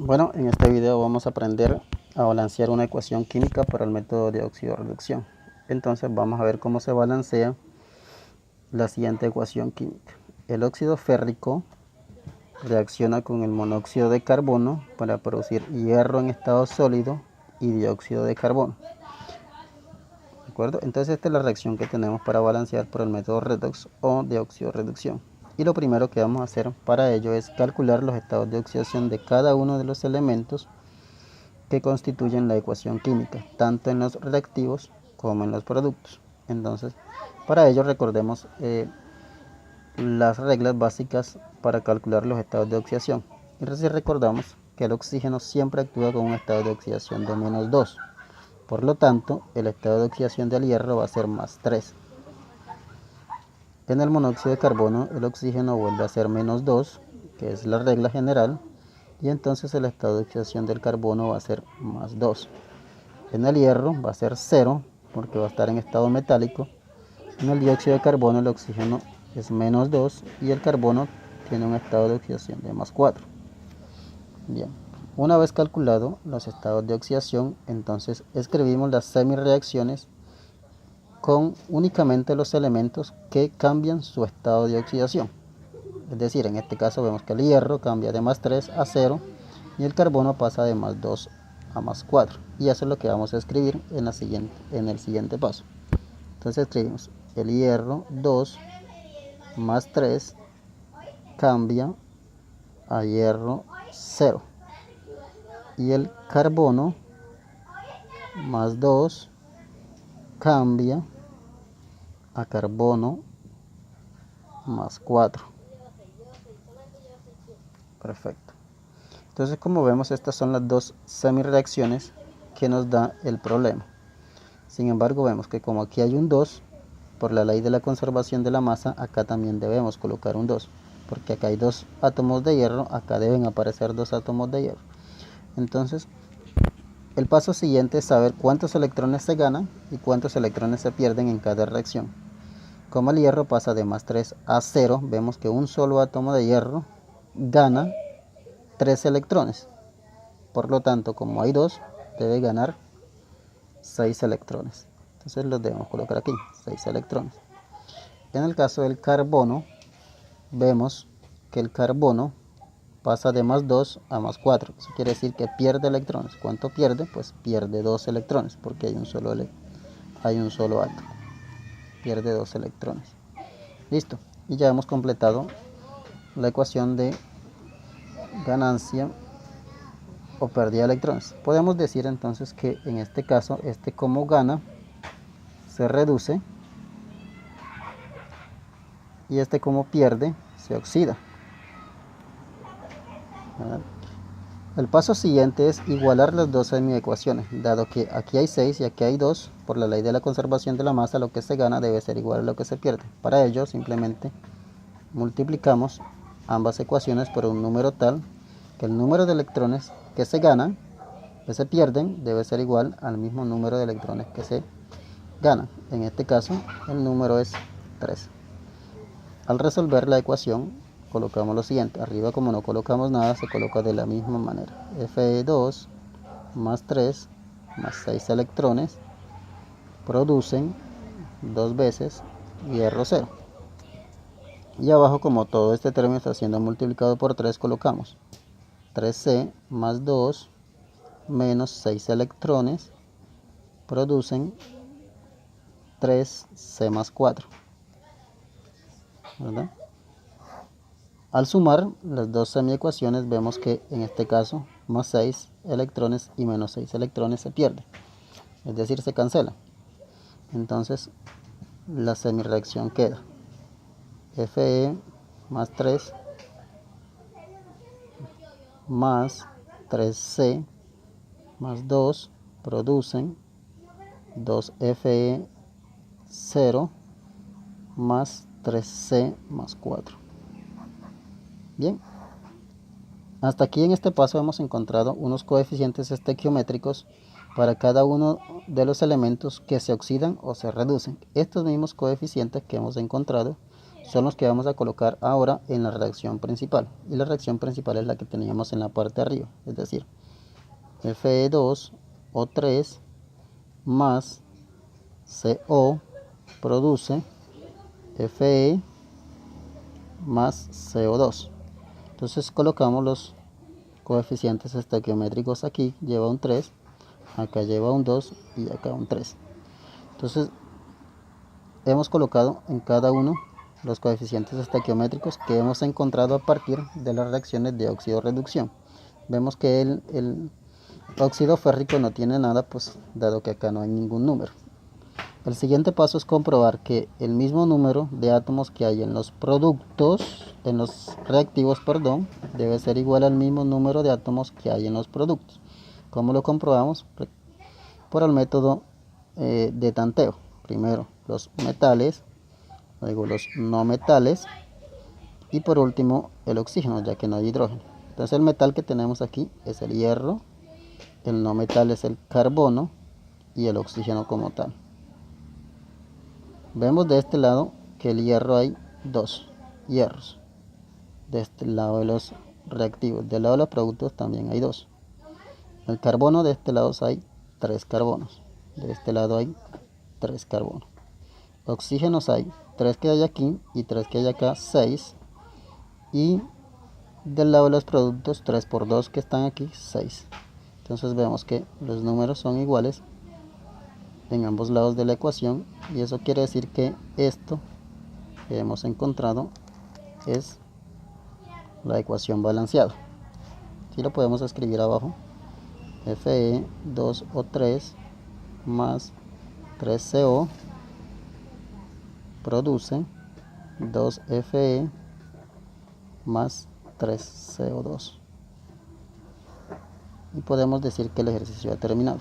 Bueno, en este video vamos a aprender a balancear una ecuación química para el método de óxido-reducción. Entonces vamos a ver cómo se balancea la siguiente ecuación química. El óxido férrico reacciona con el monóxido de carbono para producir hierro en estado sólido y dióxido de carbono. ¿De acuerdo? Entonces esta es la reacción que tenemos para balancear por el método redox o de óxido-reducción. Y lo primero que vamos a hacer para ello es calcular los estados de oxidación de cada uno de los elementos que constituyen la ecuación química, tanto en los reactivos como en los productos. Entonces, para ello recordemos las reglas básicas para calcular los estados de oxidación. Y si recordamos que el oxígeno siempre actúa con un estado de oxidación de -2. Por lo tanto, el estado de oxidación del hierro va a ser +3. En el monóxido de carbono, el oxígeno vuelve a ser -2, que es la regla general, y entonces el estado de oxidación del carbono va a ser +2. En el hierro va a ser 0, porque va a estar en estado metálico. En el dióxido de carbono el oxígeno es -2 y el carbono tiene un estado de oxidación de +4. Bien, una vez calculado los estados de oxidación, entonces escribimos las semireacciones con únicamente los elementos que cambian su estado de oxidación. Es decir, en este caso vemos que el hierro cambia de +3 a 0 y el carbono pasa de +2 a +4. Y eso es lo que vamos a escribir en el siguiente paso. Entonces escribimos el hierro 2 más 3 cambia a hierro 0. Y el carbono más 2 cambia a carbono más 4. Perfecto. Entonces, como vemos, estas son las dos semireacciones que nos da el problema. Sin embargo, vemos que como aquí hay un 2, por la ley de la conservación de la masa, acá también debemos colocar un 2, porque acá hay 2 átomos de hierro, acá deben aparecer 2 átomos de hierro. Entonces, el paso siguiente es saber cuántos electrones se ganan y cuántos electrones se pierden en cada reacción. Como el hierro pasa de +3 a 0, vemos que un solo átomo de hierro gana 3 electrones. Por lo tanto, como hay 2, debe ganar 6 electrones. Entonces los debemos colocar aquí, 6 electrones. En el caso del carbono, vemos que el carbono pasa de +2 a +4. Eso quiere decir que pierde electrones. ¿Cuánto pierde? Pues pierde 2 electrones, porque hay un solo átomo. Pierde 2 electrones. Listo. Y ya hemos completado la ecuación de ganancia o pérdida de electrones. Podemos decir entonces que en este caso, como gana se reduce y como pierde se oxida. El paso siguiente es igualar las dos semiecuaciones. Dado que aquí hay 6 y aquí hay 2, por la ley de la conservación de la masa, lo que se gana debe ser igual a lo que se pierde. Para ello, simplemente multiplicamos ambas ecuaciones por un número tal que el número de electrones que se ganan, que se pierden, debe ser igual al mismo número de electrones que se ganan. En este caso, el número es 3. Al resolver la ecuación, colocamos lo siguiente. Arriba, como no colocamos nada, se coloca de la misma manera. Fe2 más 3 más 6 electrones producen 2 veces hierro 0. Y abajo, como todo este término está siendo multiplicado por 3, colocamos 3C más 2 menos 6 electrones producen 3C más 4. ¿Verdad? Al sumar las dos semiecuaciones, vemos que en este caso más 6 electrones y menos 6 electrones se pierden, es decir, se cancela. Entonces la semireacción queda Fe más 3 más 3C más 2 producen 2Fe0 más 3C más 4. Bien, hasta aquí en este paso hemos encontrado unos coeficientes estequiométricos para cada uno de los elementos que se oxidan o se reducen. Estos mismos coeficientes que hemos encontrado son los que vamos a colocar ahora en la reacción principal. Y la reacción principal es la que teníamos en la parte de arriba, es decir, Fe2O3 más CO produce Fe más CO2. Entonces colocamos los coeficientes estequiométricos aquí, lleva un 3, acá lleva un 2 y acá un 3. Entonces hemos colocado en cada uno los coeficientes estequiométricos que hemos encontrado a partir de las reacciones de óxido-reducción. Vemos que el óxido férrico no tiene nada, pues dado que acá no hay ningún número. El siguiente paso es comprobar que el mismo número de átomos que hay en los productos, en los reactivos, perdón, debe ser igual al mismo número de átomos que hay en los productos. ¿Cómo lo comprobamos? Por el método de tanteo. Primero los metales, luego los no metales y por último el oxígeno, ya que no hay hidrógeno. Entonces el metal que tenemos aquí es el hierro, el no metal es el carbono y el oxígeno como tal. Vemos de este lado que el hierro hay 2 hierros. De este lado de los reactivos, del lado de los productos también hay 2. El carbono de este lado hay 3 carbonos. De este lado hay 3 carbonos. Oxígenos hay 3 que hay aquí y 3 que hay acá, 6. Y del lado de los productos 3 por 2 que están aquí, 6. Entonces vemos que los números son iguales en ambos lados de la ecuación y eso quiere decir que esto que hemos encontrado es la ecuación balanceada. Así lo podemos escribir abajo: Fe2O3 más 3CO produce 2Fe más 3CO2 y podemos decir que el ejercicio ha terminado.